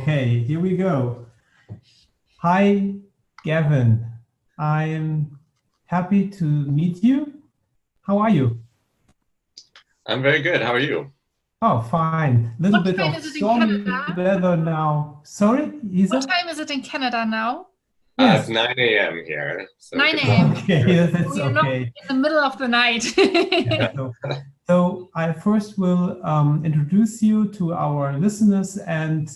Okay, here we go. Hi, Gavin. I'm happy to meet you. How are you? I'm very good. How are you? Oh, fine. Little What bit time of is it in stormy Canada? weather now. Sorry, What Isa? time is it in Canada now? It's Yes. 9 a.m. here, so 9 good a.m. morning. Okay, that's We are not okay. in the middle of the night. Yeah, so I first will introduce you to our listeners, and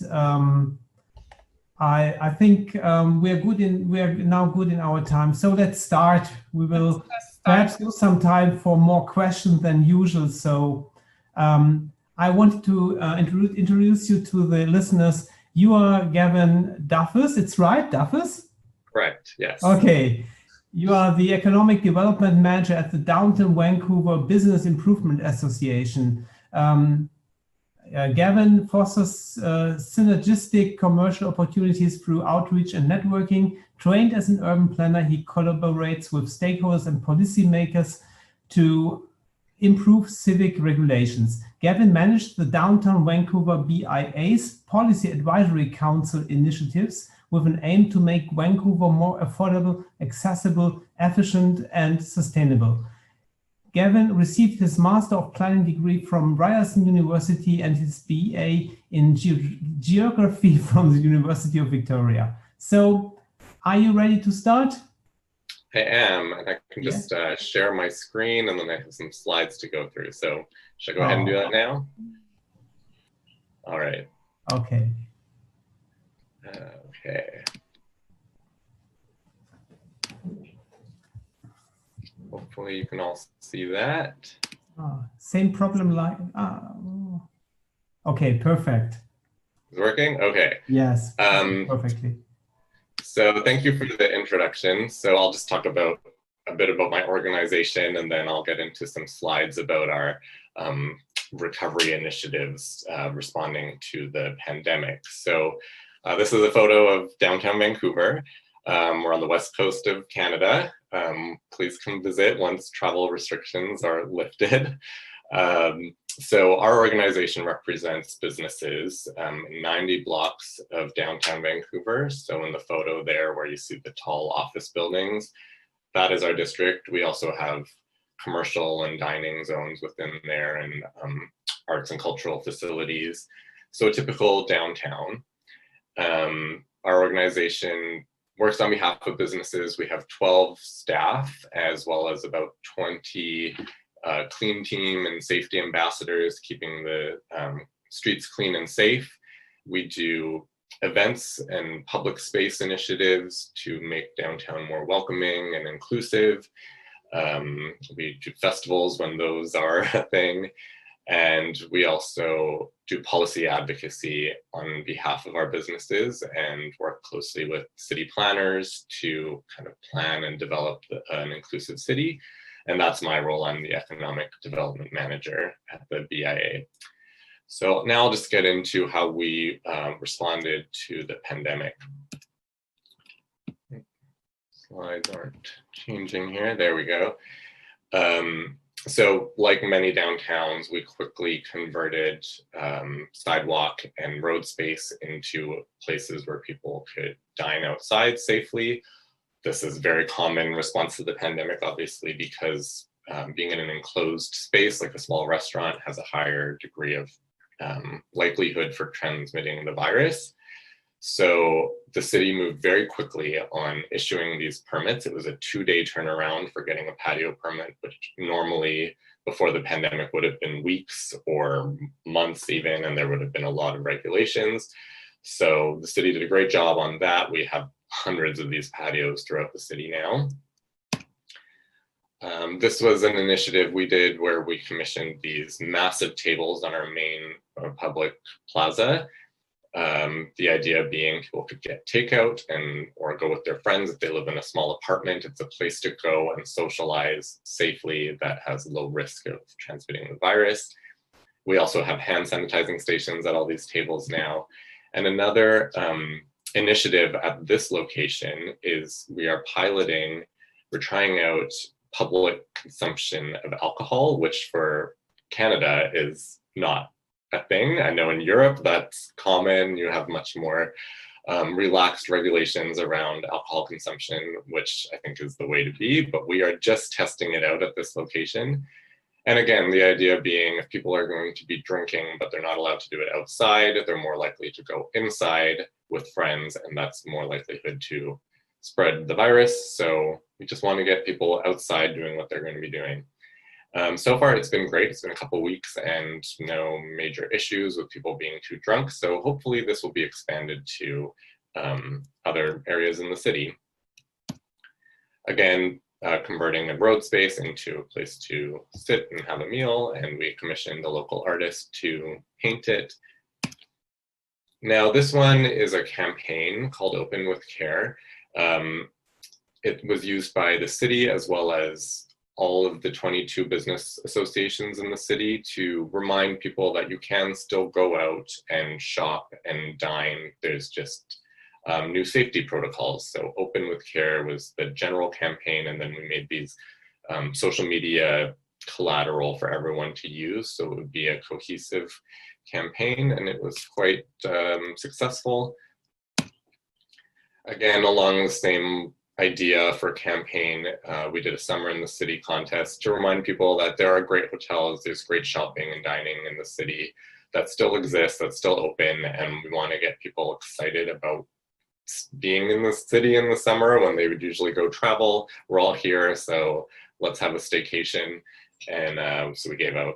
I think we're now good in our time. So let's start. We will Let's start. perhaps use some time for more questions than usual. So I wanted to introduce you to the listeners. You are Gavin Duffus. It's right, Duffus? Correct, yes. Okay. You are the Economic Development Manager at the Downtown Vancouver Business Improvement Association. Gavin fosters synergistic commercial opportunities through outreach and networking. Trained as an urban planner, he collaborates with stakeholders and policymakers to improve civic regulations. Gavin managed the Downtown Vancouver BIA's Policy Advisory Council initiatives with an aim to make Vancouver more affordable, accessible, efficient, and sustainable. Gavin received his Master of Planning degree from Ryerson University and his BA in Geography from the University of Victoria. So, are you ready to start? I am, and I can Yeah. just share my screen, and then I have some slides to go through. So should I go ahead and do that now? All right. Okay. Okay. Hopefully you can all see that. Same problem like, okay, perfect. Is it working? Okay. Yes, perfectly. So thank you for the introduction. So I'll just talk about a bit about my organization, and then I'll get into some slides about our recovery initiatives responding to the pandemic. So this is a photo of downtown Vancouver. We're on the west coast of Canada. Please come visit once travel restrictions are lifted. So our organization represents businesses in 90 blocks of downtown Vancouver. So in the photo there where you see the tall office buildings, that is our district. We also have commercial and dining zones within there, and arts and cultural facilities. So a typical downtown. Our organization works on behalf of businesses. We have 12 staff, as well as about 20 clean team and safety ambassadors, keeping the streets clean and safe. We do events and public space initiatives to make downtown more welcoming and inclusive. We do festivals when those are a thing. And we also do policy advocacy on behalf of our businesses and work closely with city planners to kind of plan and develop an inclusive city. And that's my role. I'm the Economic Development Manager at the BIA. So now I'll just get into how we responded to the pandemic. Slides aren't changing here. There we go. So like many downtowns, we quickly converted sidewalk and road space into places where people could dine outside safely. This is very common response to the pandemic, obviously, because being in an enclosed space like a small restaurant has a higher degree of likelihood for transmitting the virus. So the city moved very quickly on issuing these permits. It was a 2-day turnaround for getting a patio permit, which normally before the pandemic would have been weeks or months even, and there would have been a lot of regulations. So the city did a great job on that. We have hundreds of these patios throughout the city now. This was an initiative we did where we commissioned these massive tables on our main public plaza. The idea being people could get takeout or go with their friends if they live in a small apartment. It's a place to go and socialize safely that has low risk of transmitting the virus. We also have hand sanitizing stations at all these tables now. And another initiative at this location is we're trying out public consumption of alcohol, which for Canada is not a thing. I know in Europe that's common. You have much more relaxed regulations around alcohol consumption, which I think is the way to be, but we are just testing it out at this location. And again, the idea being if people are going to be drinking, but they're not allowed to do it outside, they're more likely to go inside with friends, and that's more likelihood to spread the virus. So we just want to get people outside doing what they're going to be doing. So far, it's been great. It's been a couple weeks and no major issues with people being too drunk. So hopefully this will be expanded to other areas in the city. Again, converting a road space into a place to sit and have a meal, and we commissioned a local artist to paint it. Now, this one is a campaign called Open with Care. It was used by the city as well as all of the 22 business associations in the city to remind people that you can still go out and shop and dine. There's just new safety protocols. So Open with Care was the general campaign, and then we made these social media collateral for everyone to use. So it would be a cohesive campaign, and it was quite successful. Again, along the same idea for campaign, we did a Summer in the City contest to remind people that there are great hotels, there's great shopping and dining in the city that still exists, that's still open, and we want to get people excited about being in the city in the summer when they would usually go travel. We're all here, so let's have a staycation. And so we gave out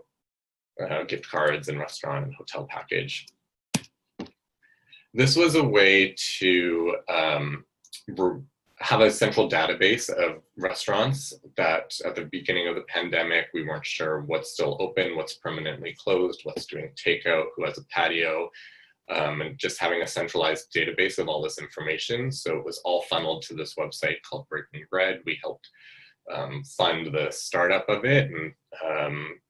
gift cards and restaurant and hotel package. This was a way to have a central database of restaurants that at the beginning of the pandemic, we weren't sure what's still open, what's permanently closed, what's doing takeout, who has a patio, and just having a centralized database of all this information. So it was all funneled to this website called Breaking Bread. We helped fund the startup of it, and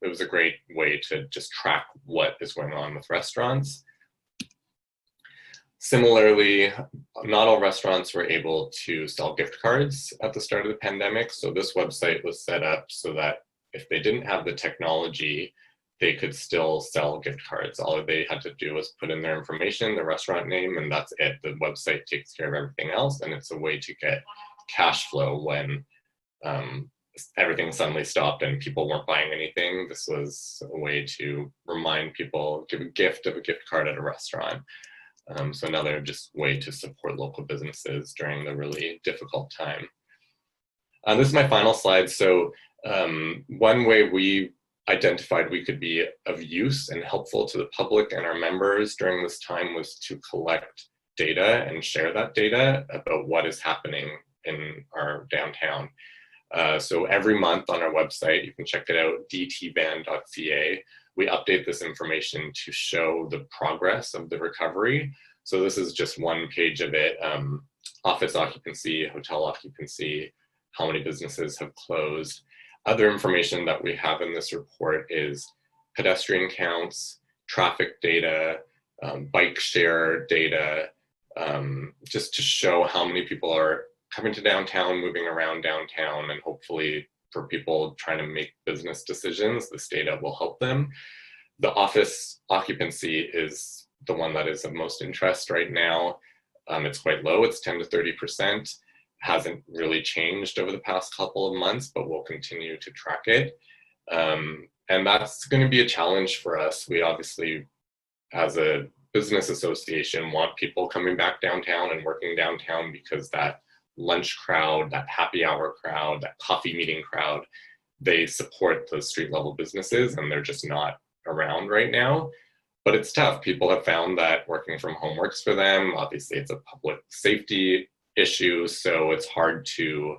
it was a great way to just track what is going on with restaurants. Similarly, not all restaurants were able to sell gift cards at the start of the pandemic. So this website was set up so that if they didn't have the technology, they could still sell gift cards. All they had to do was put in their information, the restaurant name, and that's it. The website takes care of everything else. And it's a way to get cash flow when everything suddenly stopped and people weren't buying anything. This was a way to remind people, give a gift of a gift card at a restaurant. So another just way to support local businesses during the really difficult time. This is my final slide. So one way we identified we could be of use and helpful to the public and our members during this time was to collect data and share that data about what is happening in our downtown. So every month on our website, you can check it out, dtvan.ca. We update this information to show the progress of the recovery. So this is just one page of it. Office occupancy, hotel occupancy, how many businesses have closed. Other information that we have in this report is pedestrian counts, traffic data, bike share data, just to show how many people are coming to downtown, moving around downtown, and hopefully for people trying to make business decisions, this data will help them. The office occupancy is the one that is of most interest right now. It's quite low, it's 10 to 30%. Hasn't really changed over the past couple of months, but we'll continue to track it. And that's going to be a challenge for us. We obviously, as a business association, want people coming back downtown and working downtown because that lunch crowd, that happy hour crowd, that coffee meeting crowd, they support the street level businesses and they're just not around right now. But it's tough. People have found that working from home works for them. Obviously, it's a public safety issue, so it's hard to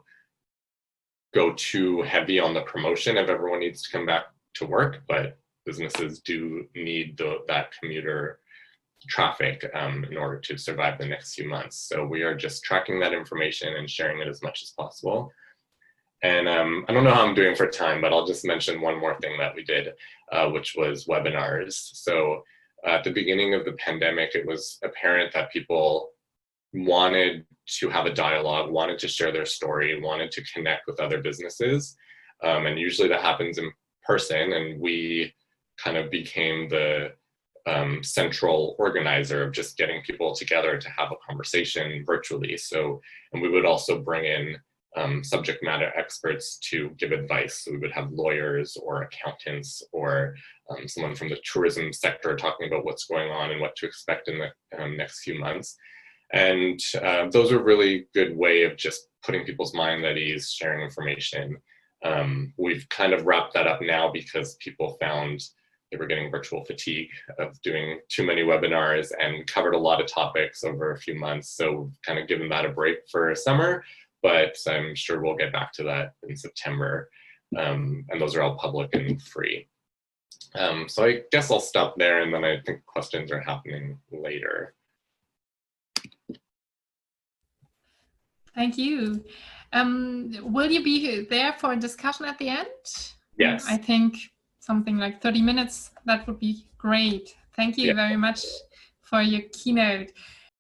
go too heavy on the promotion if everyone needs to come back to work, but businesses do need that commuter traffic in order to survive the next few months. So we are just tracking that information and sharing it as much as possible. And I don't know how I'm doing for time, but I'll just mention one more thing that we did, which was webinars. So at the beginning of the pandemic, it was apparent that people wanted to have a dialogue, wanted to share their story, wanted to connect with other businesses. And usually that happens in person, and we kind of became the central organizer of just getting people together to have a conversation virtually. So, and we would also bring in subject matter experts to give advice. So we would have lawyers or accountants or someone from the tourism sector talking about what's going on and what to expect in the next few months. And those are really good way of just putting people's mind at ease, sharing information. We've kind of wrapped that up now because people found they were getting virtual fatigue of doing too many webinars and covered a lot of topics over a few months. So we've kind of given that a break for summer, but I'm sure we'll get back to that in September. And those are all public and free. So I guess I'll stop there, and then I think questions are happening later. Thank you. Will you be there for a discussion at the end? Yes. I think something like 30 minutes, that would be great. Thank you very much for your keynote.